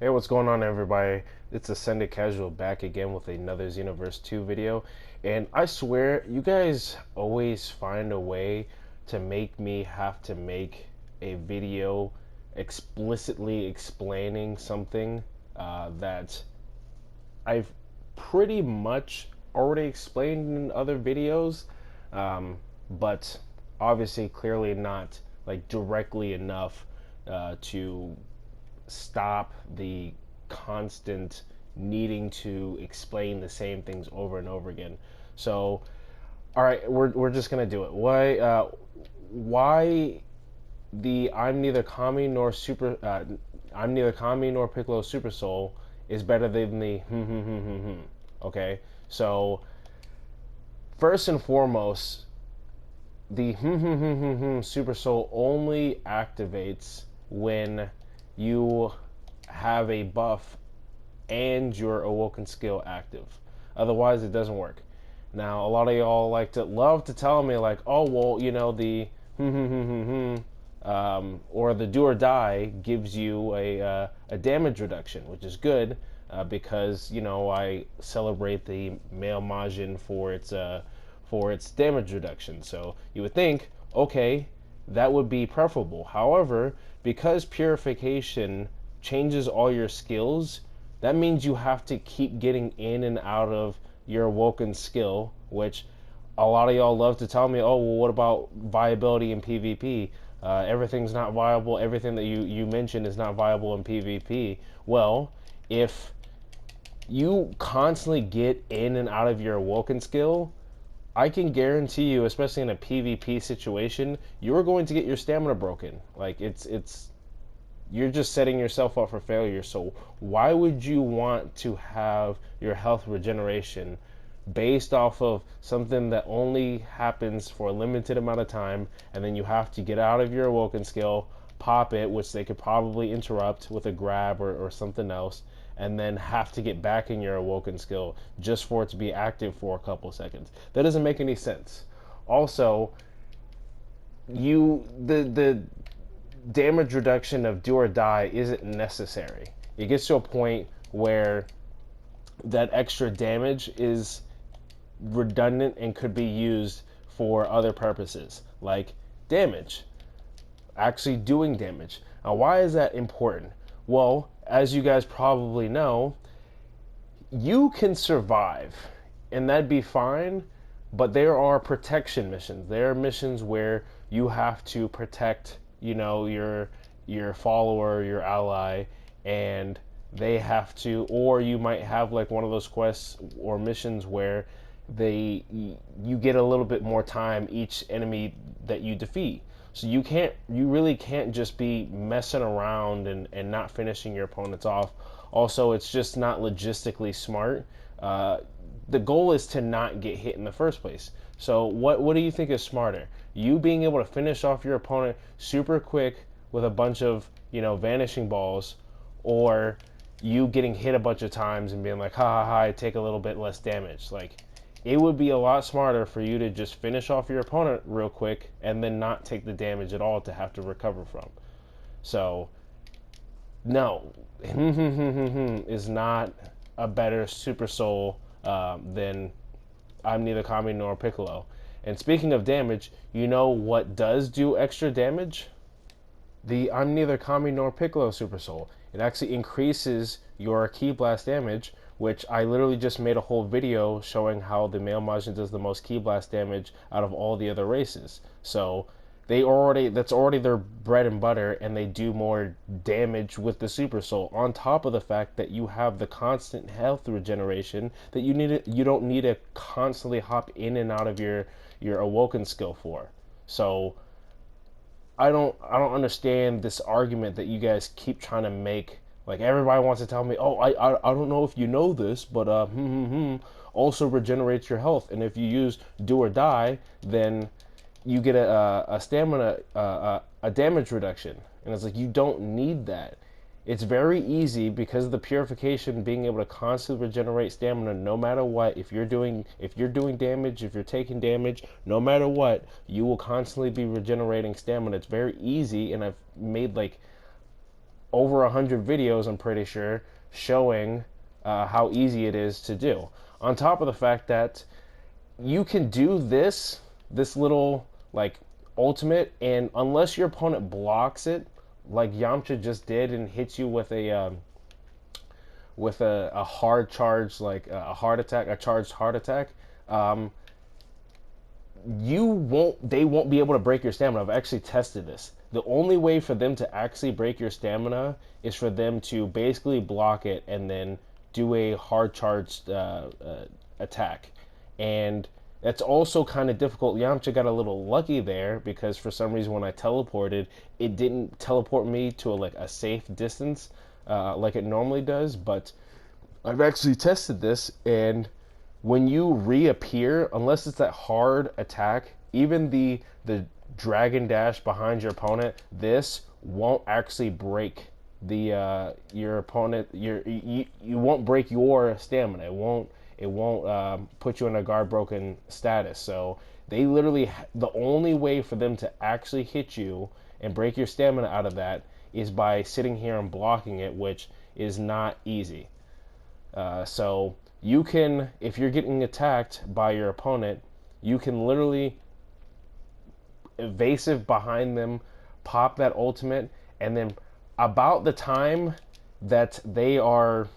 Hey, what's going on, everybody? It's Ascended Casual back again with another Xenoverse 2 video. And I swear, you guys always find a way to make me have to make a video explicitly explaining something that I've pretty much already explained in other videos, but obviously clearly not like directly enough to stop the constant needing to explain the same things over and over again. So, all right, we're just gonna do it. Why the I'm neither Kami nor Piccolo Super Soul is better than the Okay, so first and foremost, the Super Soul only activates when you have a buff and your awoken skill active. Otherwise, it doesn't work. Now, a lot of y'all love to tell me like, oh well, you know the or the do or die gives you a damage reduction, which is good because you know I celebrate the male Majin for its damage reduction. So you would think, okay, that would be preferable. However, because purification changes all your skills, that means you have to keep getting in and out of your awoken skill, which a lot of y'all love to tell me, oh, well, what about viability in PvP? Everything's not viable. Everything that you mentioned is not viable in PvP. Well, if you constantly get in and out of your awoken skill, I can guarantee you, especially in a PvP situation, you're going to get your stamina broken. Like it's you're just setting yourself up for failure. So why would you want to have your health regeneration based off of something that only happens for a limited amount of time, and then you have to get out of your awoken skill, pop it, which they could probably interrupt with a grab or something else, and then have to get back in your awoken skill just for it to be active for a couple seconds? That doesn't make any sense. Also, the damage reduction of do or die isn't necessary. It gets to a point where that extra damage is redundant and could be used for other purposes, like damage, actually doing damage. Now, why is that important? Well, as you guys probably know, you can survive, and that'd be fine, but there are protection missions. There are missions where you have to protect, you know, your follower, your ally, and they have to, or you might have like one of those quests or missions where you get a little bit more time each enemy that you defeat. So you really can't just be messing around and not finishing your opponents off. Also, it's just not logistically smart. The goal is to not get hit in the first place. So what do you think is smarter? You being able to finish off your opponent super quick with a bunch of, you know, vanishing balls, or you getting hit a bunch of times and being like, ha ha ha, I take a little bit less damage? Like, it would be a lot smarter for you to just finish off your opponent real quick and then not take the damage at all to have to recover from. So, no, is not a better Super Soul than I'm neither Kami nor Piccolo. And speaking of damage, you know what does do extra damage? The I'm neither Kami nor Piccolo Super Soul. It actually increases your Ki Blast damage, which I literally just made a whole video showing how the male Majin does the most Ki Blast damage out of all the other races. So that's already their bread and butter, and they do more damage with the Super Soul, on top of the fact that you have the constant health regeneration that you don't need to constantly hop in and out of your awoken skill for. So I don't understand this argument that you guys keep trying to make. Like, everybody wants to tell me, oh, I don't know if you know this, but also regenerates your health, and if you use do or die, then you get a stamina a damage reduction. And it's like, you don't need that. It's very easy because of the purification, being able to constantly regenerate stamina no matter what. If you're doing damage, if you're taking damage, no matter what, you will constantly be regenerating stamina. It's very easy, and I've made like over 100 videos, I'm pretty sure, showing how easy it is to do. On top of the fact that you can do this little like ultimate, and unless your opponent blocks it, like Yamcha just did, and hits you with a hard charge, like a heart attack, a charged heart attack, um, they won't be able to break your stamina. I've actually tested this. The only way for them to actually break your stamina is for them to basically block it and then do a hard charged attack. And that's also kind of difficult. Yamcha got a little lucky there because for some reason when I teleported, it didn't teleport me to a safe distance like it normally does. But I've actually tested this, and when you reappear, unless it's that hard attack, even the dragon dash behind your opponent, this won't actually break the your opponent. You won't break your stamina. It won't put you in a guard broken status. So they literally, the only way for them to actually hit you and break your stamina out of that is by sitting here and blocking it, which is not easy. So you can, if you're getting attacked by your opponent, you can literally evasive behind them, pop that ultimate, and then about the time that they are,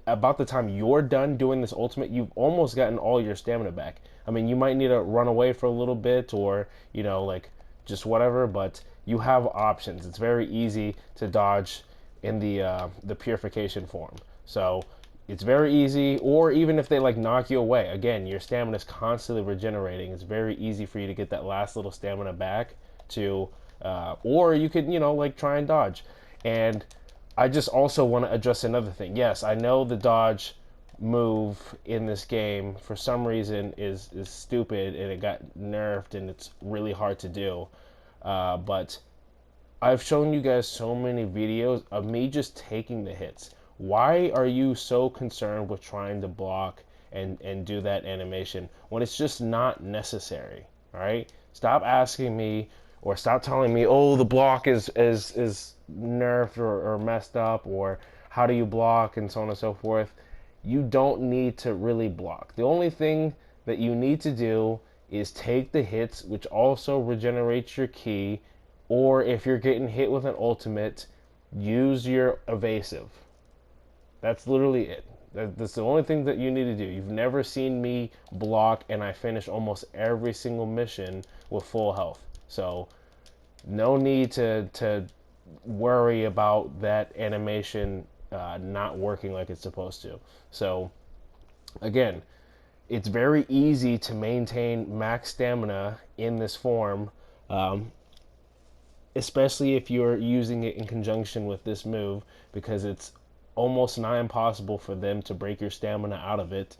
about the time you're done doing this ultimate, you've almost gotten all your stamina back. I mean, you might need to run away for a little bit, or like just whatever, but you have options. It's very easy to dodge in the purification form. So it's very easy. Or even if they knock you away, again, your stamina is constantly regenerating. It's very easy for you to get that last little stamina back to, or you could try and dodge. And I just also want to address another thing. Yes, I know the dodge move in this game for some reason is stupid, and it got nerfed, and it's really hard to do. But I've shown you guys so many videos of me just taking the hits. Why are you so concerned with trying to block and do that animation when it's just not necessary? All right, stop asking me, or stop telling me, oh, the block is nerfed or messed up, or how do you block, and so on and so forth. You don't need to really block. The only thing that you need to do is take the hits, which also regenerates your ki, or if you're getting hit with an ultimate, use your evasive. That's literally it. That's the only thing that you need to do. You've never seen me block and I finish almost every single mission with full health. So no need to worry about that animation not working like it's supposed to. So again, it's very easy to maintain max stamina in this form, especially if you're using it in conjunction with this move, because it's almost nigh impossible for them to break your stamina out of it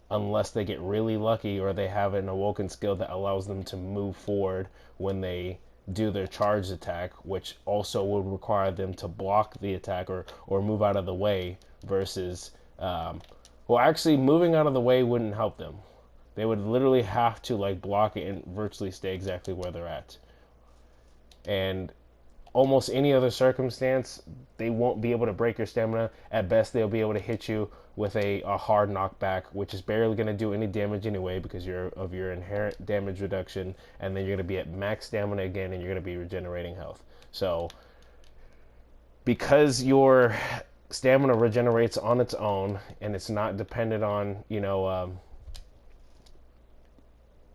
unless they get really lucky, or they have an awoken skill that allows them to move forward when they do their charged attack, which also would require them to block the attack or move out of the way versus well, actually moving out of the way wouldn't help them. They would literally have to block it and virtually stay exactly where they're at. And almost any other circumstance, they won't be able to break your stamina. At best, they'll be able to hit you with a hard knockback, which is barely going to do any damage anyway because of your inherent damage reduction, and then you're going to be at max stamina again, and you're going to be regenerating health. So because your stamina regenerates on its own, and it's not dependent on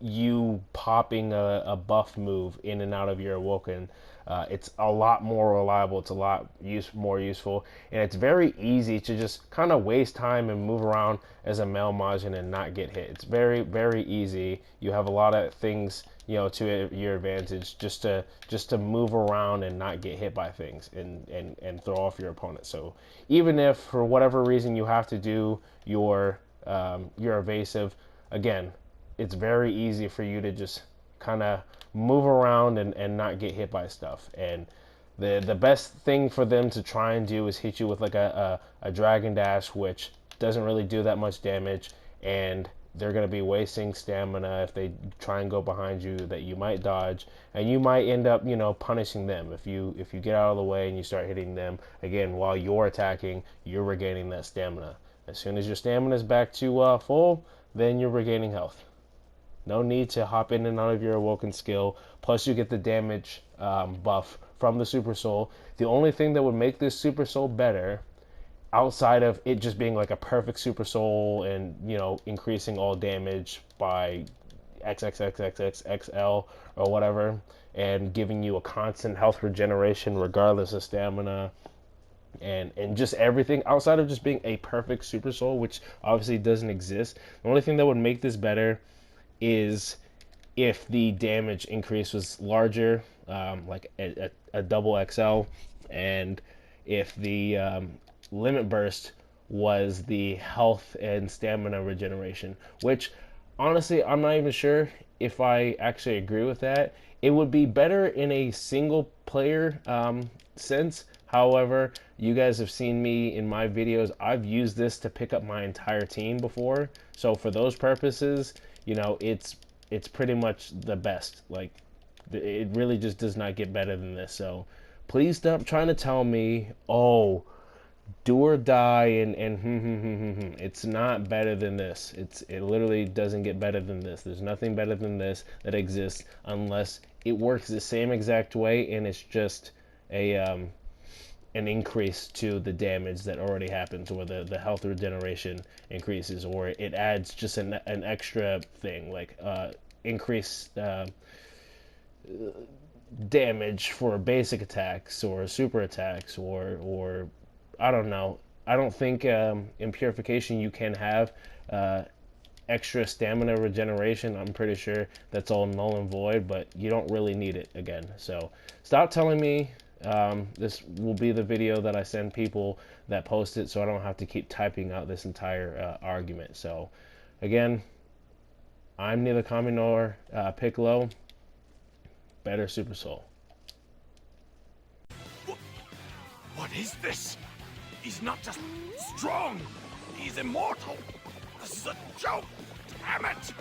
you popping a buff move in and out of your awoken, it's a lot more reliable. It's a lot more useful, and it's very easy to just kind of waste time and move around as a male Majin and not get hit. It's very, very easy. You have a lot of things to your advantage just to move around and not get hit by things and throw off your opponent. So even if for whatever reason you have to do your evasive, again, it's very easy for you to just kind of move around and not get hit by stuff. And the best thing for them to try and do is hit you with a dragon dash, which doesn't really do that much damage, and they're going to be wasting stamina if they try and go behind you that you might dodge, and you might end up, punishing them if you get out of the way and you start hitting them again while you're attacking. You're regaining that stamina. As soon as your stamina is back to full, then you're regaining health. No need to hop in and out of your awoken skill. Plus, you get the damage buff from the Super Soul. The only thing that would make this Super Soul better, outside of it just being like a perfect Super Soul and, increasing all damage by XXXXXXL or whatever, and giving you a constant health regeneration regardless of stamina, and just everything outside of just being a perfect Super Soul, which obviously doesn't exist. The only thing that would make this better is if the damage increase was larger, like a double XL, and if the limit burst was the health and stamina regeneration, which honestly, I'm not even sure if I actually agree with that. It would be better in a single player sense. However, you guys have seen me in my videos. I've used this to pick up my entire team before. So for those purposes, it's pretty much the best. Like, it really just does not get better than this. So please stop trying to tell me, oh, do or die and it's not better than this. It literally doesn't get better than this. There's nothing better than this that exists unless it works the same exact way and it's just an increase to the damage that already happens, or the health regeneration increases, or it adds just an extra thing like increased damage for basic attacks or super attacks, or I don't know. I don't think in Purification you can have extra stamina regeneration. I'm pretty sure that's all null and void, but you don't really need it again. So stop telling me. This will be the video that I send people that post it, so I don't have to keep typing out this entire argument. So again, I'm neither Kami nor Piccolo. Better Super Soul. What is this? He's not just strong, he's immortal. This is a joke. Damn it!